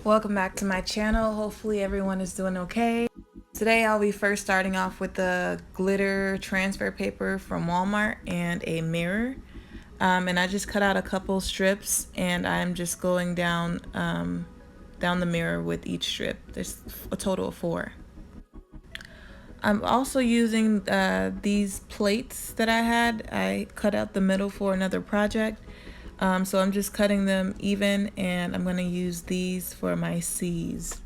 Welcome back to my channel. Hopefully everyone is doing okay. Today I'll be first starting off with the glitter transfer paper from Walmart and a mirror. And I just cut out a couple strips and I'm just going down the mirror with each strip. There's a total of 4. I'm also using these plates that I had. I cut out the middle for another project. So I'm just cutting them even, and I'm going to use these for my C's.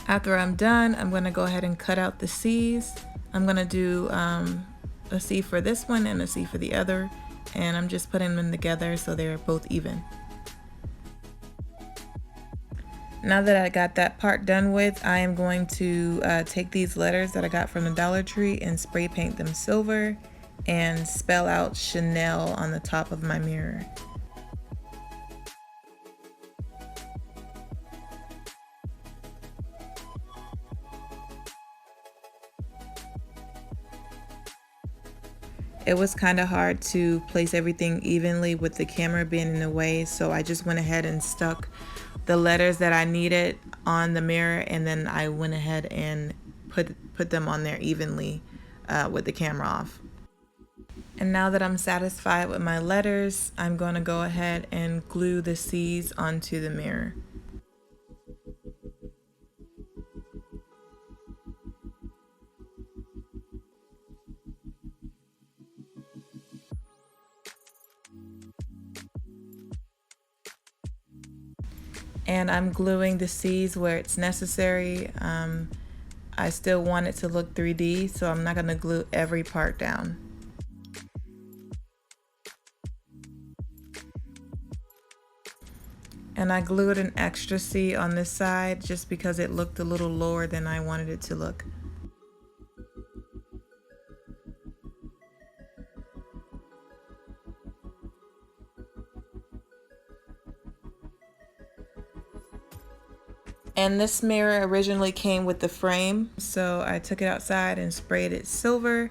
After I'm done, I'm going to go ahead and cut out the C's. I'm going to do a C for this one and a C for the other, and I'm just putting them together so they're both even. Now that I got that part done with, I am going to take these letters that I got from the Dollar Tree and spray paint them silver and spell out Chanel on the top of my mirror. It was kind of hard to place everything evenly with the camera being in the way, so I just went ahead and stuck the letters that I needed on the mirror, and then I went ahead and put them on there evenly with the camera off. And now that I'm satisfied with my letters, I'm going to go ahead and glue the C's onto the mirror. And I'm gluing the C's where it's necessary. I still want it to look 3D, so I'm not going to glue every part down. And I glued an extra C on this side just because it looked a little lower than I wanted it to look. And this mirror originally came with the frame, so I took it outside and sprayed it silver,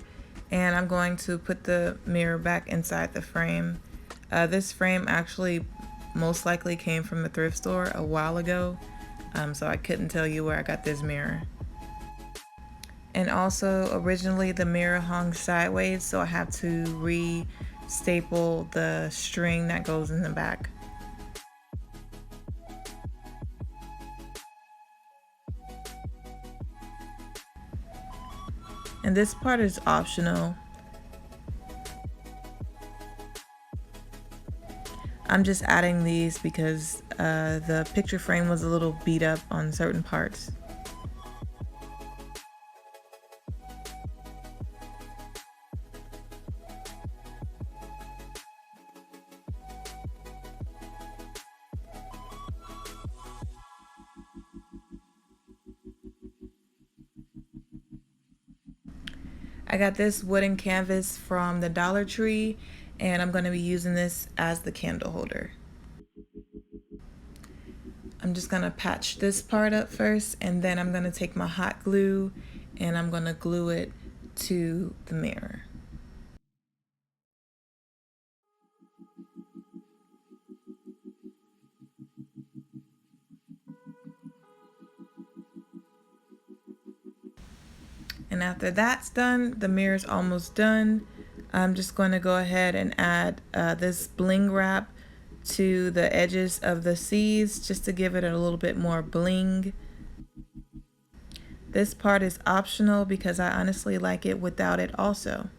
and I'm going to put the mirror back inside the frame. This frame actually most likely came from the thrift store a while ago, so I couldn't tell you where I got this mirror. And also, originally the mirror hung sideways, so I have to re-staple the string that goes in the back. And this part is optional. I'm just adding these because the picture frame was a little beat up on certain parts. I got this wooden canvas from the Dollar Tree, and I'm going to be using this as the candle holder. I'm just going to patch this part up first, and then I'm going to take my hot glue and I'm going to glue it to the mirror. And after that's done, the mirror's almost done. I'm just going to go ahead and add this bling wrap to the edges of the C's just to give it a little bit more bling. This part is optional because I honestly like it without it also.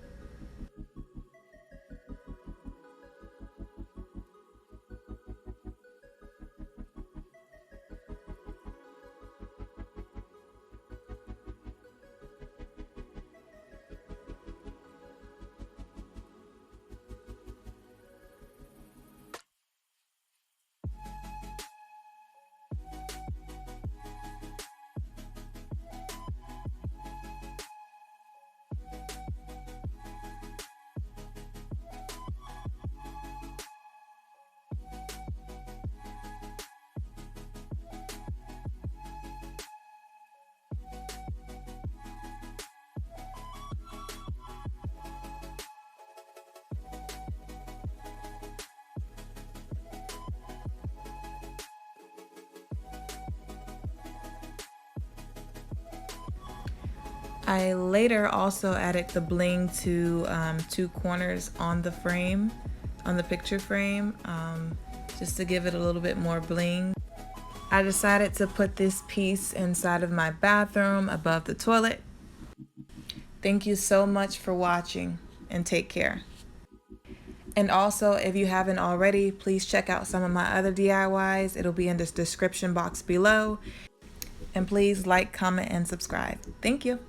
I later also added the bling to 2 corners on the frame, on the picture frame, just to give it a little bit more bling. I decided to put this piece inside of my bathroom above the toilet. Thank you so much for watching, and take care. And also, if you haven't already, please check out some of my other DIYs. It'll be in the description box below. And please like, comment, and subscribe. Thank you.